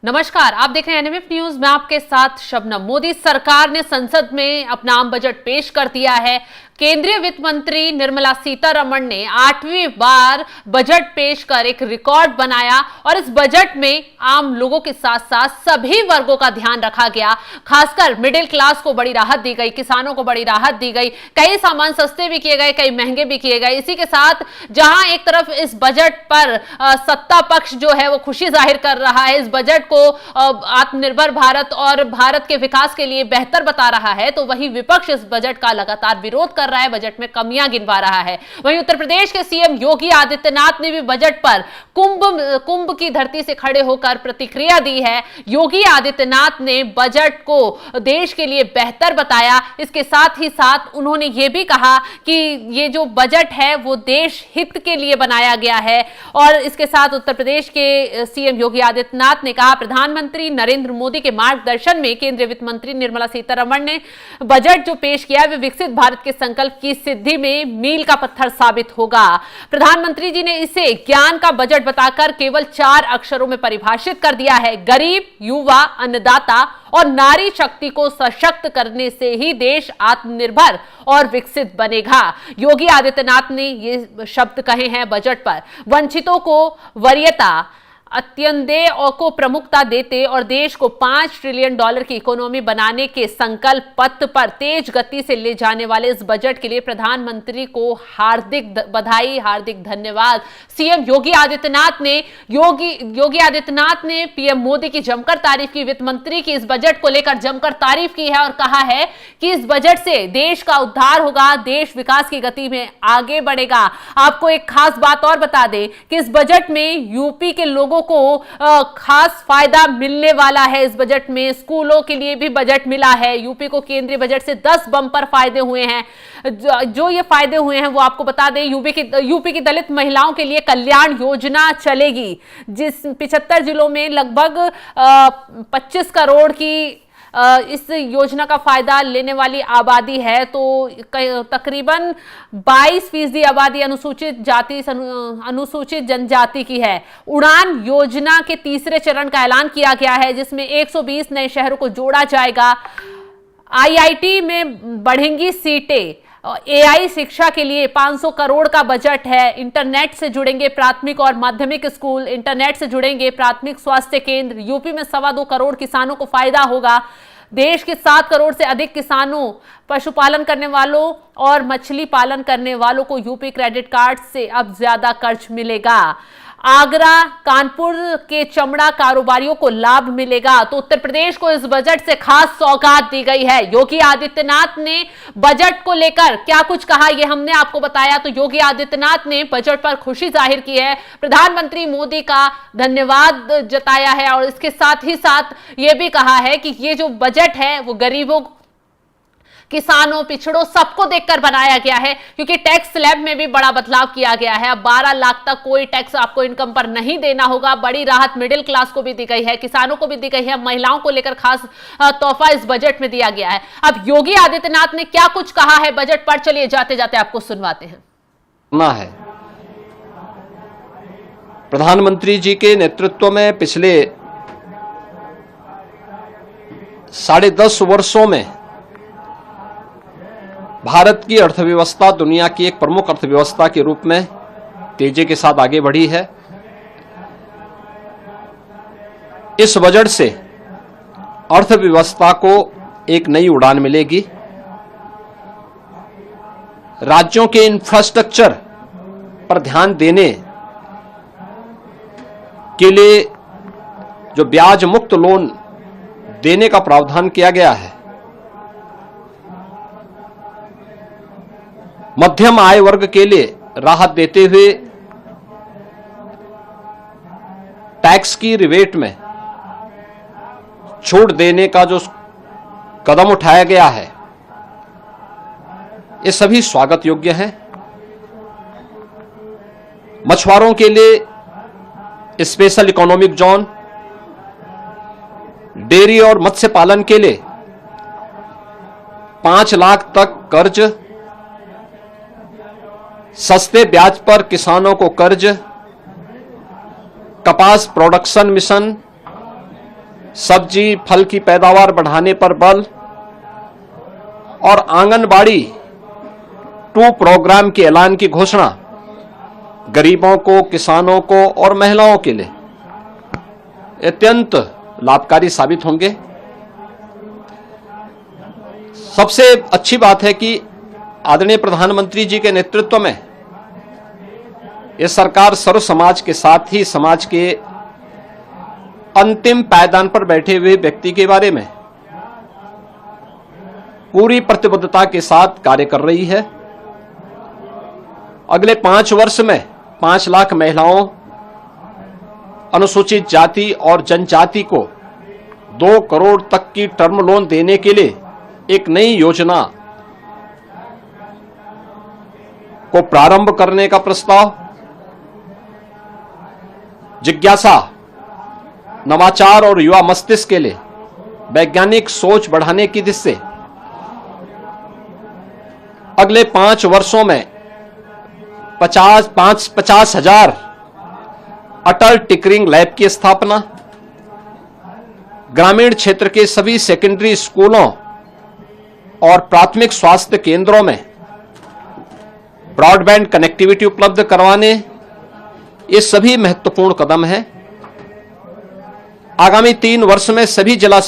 नमस्कार, आप देख रहे हैं एनएमएफ न्यूज। मैं आपके साथ शबनम। मोदी सरकार ने संसद में अपना आम बजट पेश कर दिया है। केंद्रीय वित्त मंत्री निर्मला सीतारमण ने 8वीं बार बजट पेश कर एक रिकॉर्ड बनाया और इस बजट में आम लोगों के साथ साथ सभी वर्गों का ध्यान रखा गया। खासकर मिडिल क्लास को बड़ी राहत दी गई, किसानों को बड़ी राहत दी गई। कई सामान सस्ते भी किए गए, कई महंगे भी किए गए। इसी के साथ जहां एक तरफ इस बजट पर सत्ता पक्ष जो है वो खुशी जाहिर कर रहा है, इस बजट को आत्मनिर्भर भारत और भारत के विकास के लिए बेहतर बता रहा है, तो वहीं विपक्ष इस बजट का लगातार विरोध कर रहा है, बजट में कमियां गिनवा रहा है। वहीं उत्तर प्रदेश के सीएम योगी आदित्यनाथ ने भी बजट पर कुंभ की धरती से खड़े होकर प्रतिक्रिया दी है। योगी आदित्यनाथ ने बजट को देश के लिए बेहतर बताया। इसके साथ ही साथ उन्होंने यह भी कहा कि ये जो बजट है वो देश हित के लिए बनाया गया है। और इसके साथ उत्तर प्रदेश के सीएम योगी आदित्यनाथ ने कहा, प्रधानमंत्री नरेंद्र मोदी के मार्गदर्शन में केंद्रीय वित्त मंत्री निर्मला सीतारमण ने बजट जो पेश किया है वे विकसित भारत के संकल्प की सिद्धि में मील का पत्थर साबित होगा। प्रधानमंत्री जी ने इसे ज्ञान का बजट बताकर केवल 4 अक्षरों में परिभाषित कर दिया है। गरीब, युवा, अन्नदाता और नारी शक्ति को सशक्त करने से ही देश आत्मनिर्भर और विकसित बनेगा। योगी आदित्यनाथ ने ये शब्द कहे हैं बजट पर। वंचितों को वरीयता, अत्यंदेय को प्रमुखता देते और देश को $5 ट्रिलियन की इकोनॉमी बनाने के संकल्प पथ पर तेज गति से ले जाने वाले इस बजट के लिए प्रधानमंत्री को हार्दिक बधाई, हार्दिक धन्यवाद। सीएम योगी आदित्यनाथ ने पीएम मोदी की जमकर तारीफ की, वित्त मंत्री की इस बजट को लेकर जमकर तारीफ की है और कहा है कि इस बजट से देश का उद्धार होगा, देश विकास की गति में आगे बढ़ेगा। आपको एक खास बात और बता दें कि इस बजट में यूपी के लोगों को खास फायदा मिलने वाला है। इस बजट में स्कूलों के लिए भी बजट मिला है। यूपी को केंद्रीय बजट से 10 बंपर फायदे हुए हैं। जो ये फायदे हुए हैं वो आपको बता दें, यूपी की दलित महिलाओं के लिए कल्याण योजना चलेगी, जिस 75 जिलों में लगभग 25 करोड़ की इस योजना का फायदा लेने वाली आबादी है। तो तकरीबन 22% आबादी अनुसूचित जाति, अनुसूचित जनजाति की है। उड़ान योजना के तीसरे चरण का ऐलान किया गया है, जिसमें 120 नए शहरों को जोड़ा जाएगा। आईआईटी में बढ़ेंगी सीटें। एआई शिक्षा के लिए 500 करोड़ का बजट है। इंटरनेट से जुड़ेंगे प्राथमिक और माध्यमिक स्कूल, इंटरनेट से जुड़ेंगे प्राथमिक स्वास्थ्य केंद्र। यूपी में 2.25 करोड़ किसानों को फायदा होगा। देश के 7 करोड़ से अधिक किसानों, पशुपालन करने वालों और मछली पालन करने वालों को यूपी क्रेडिट कार्ड से अब ज्यादा कर्ज मिलेगा। आगरा, कानपुर के चमड़ा कारोबारियों को लाभ मिलेगा। तो उत्तर प्रदेश को इस बजट से खास सौगात दी गई है। योगी आदित्यनाथ ने बजट को लेकर क्या कुछ कहा ये हमने आपको बताया। तो योगी आदित्यनाथ ने बजट पर खुशी जाहिर की है, प्रधानमंत्री मोदी का धन्यवाद जताया है और इसके साथ ही साथ ये भी कहा है कि ये जो बजट है वो गरीबों, किसानों, पिछड़ों सबको देखकर बनाया गया है, क्योंकि टैक्स स्लैब में भी बड़ा बदलाव किया गया है। अब 12 लाख तक कोई टैक्स आपको इनकम पर नहीं देना होगा। बड़ी राहत मिडिल क्लास को भी दी गई है, किसानों को भी दी गई है, महिलाओं को लेकर खास तोहफा इस बजट में दिया गया है। अब योगी आदित्यनाथ ने क्या कुछ कहा है बजट पर, चलिए जाते जाते आपको सुनवाते हैं। प्रधानमंत्री जी के नेतृत्व में पिछले 10.5 वर्षों में भारत की अर्थव्यवस्था दुनिया की एक प्रमुख अर्थव्यवस्था के रूप में तेजी के साथ आगे बढ़ी है। इस बजट से अर्थव्यवस्था को एक नई उड़ान मिलेगी। राज्यों के इंफ्रास्ट्रक्चर पर ध्यान देने के लिए जो ब्याज मुक्त लोन देने का प्रावधान किया गया है, मध्यम आय वर्ग के लिए राहत देते हुए टैक्स की रिबेट में छूट देने का जो कदम उठाया गया है, ये सभी स्वागत योग्य हैं। मछुआरों के लिए स्पेशल इकोनॉमिक जोन, डेयरी और मत्स्य पालन के लिए 5 लाख तक कर्ज, सस्ते ब्याज पर किसानों को कर्ज, कपास प्रोडक्शन मिशन, सब्जी फल की पैदावार बढ़ाने पर बल और आंगनबाड़ी 2 प्रोग्राम के ऐलान की घोषणा गरीबों को, किसानों को और महिलाओं के लिए अत्यंत लाभकारी साबित होंगे। सबसे अच्छी बात है कि आदरणीय प्रधानमंत्री जी के नेतृत्व में यह सरकार सर्व समाज के साथ ही समाज के अंतिम पायदान पर बैठे हुए व्यक्ति के बारे में पूरी प्रतिबद्धता के साथ कार्य कर रही है। अगले 5 वर्ष में 5 लाख महिलाओं, अनुसूचित जाति और जनजाति को 2 करोड़ तक की टर्म लोन देने के लिए एक नई योजना को प्रारंभ करने का प्रस्ताव, जिज्ञासा, नवाचार और युवा मस्तिष्क के लिए वैज्ञानिक सोच बढ़ाने की दिशा से अगले 5 वर्षों में 50,000 अटल टिंकरिंग लैब की स्थापना, ग्रामीण क्षेत्र के सभी सेकेंडरी स्कूलों और प्राथमिक स्वास्थ्य केंद्रों में ब्रॉडबैंड कनेक्टिविटी उपलब्ध करवाने, ये सभी महत्वपूर्ण कदम हैं। आगामी 3 वर्ष में सभी जिला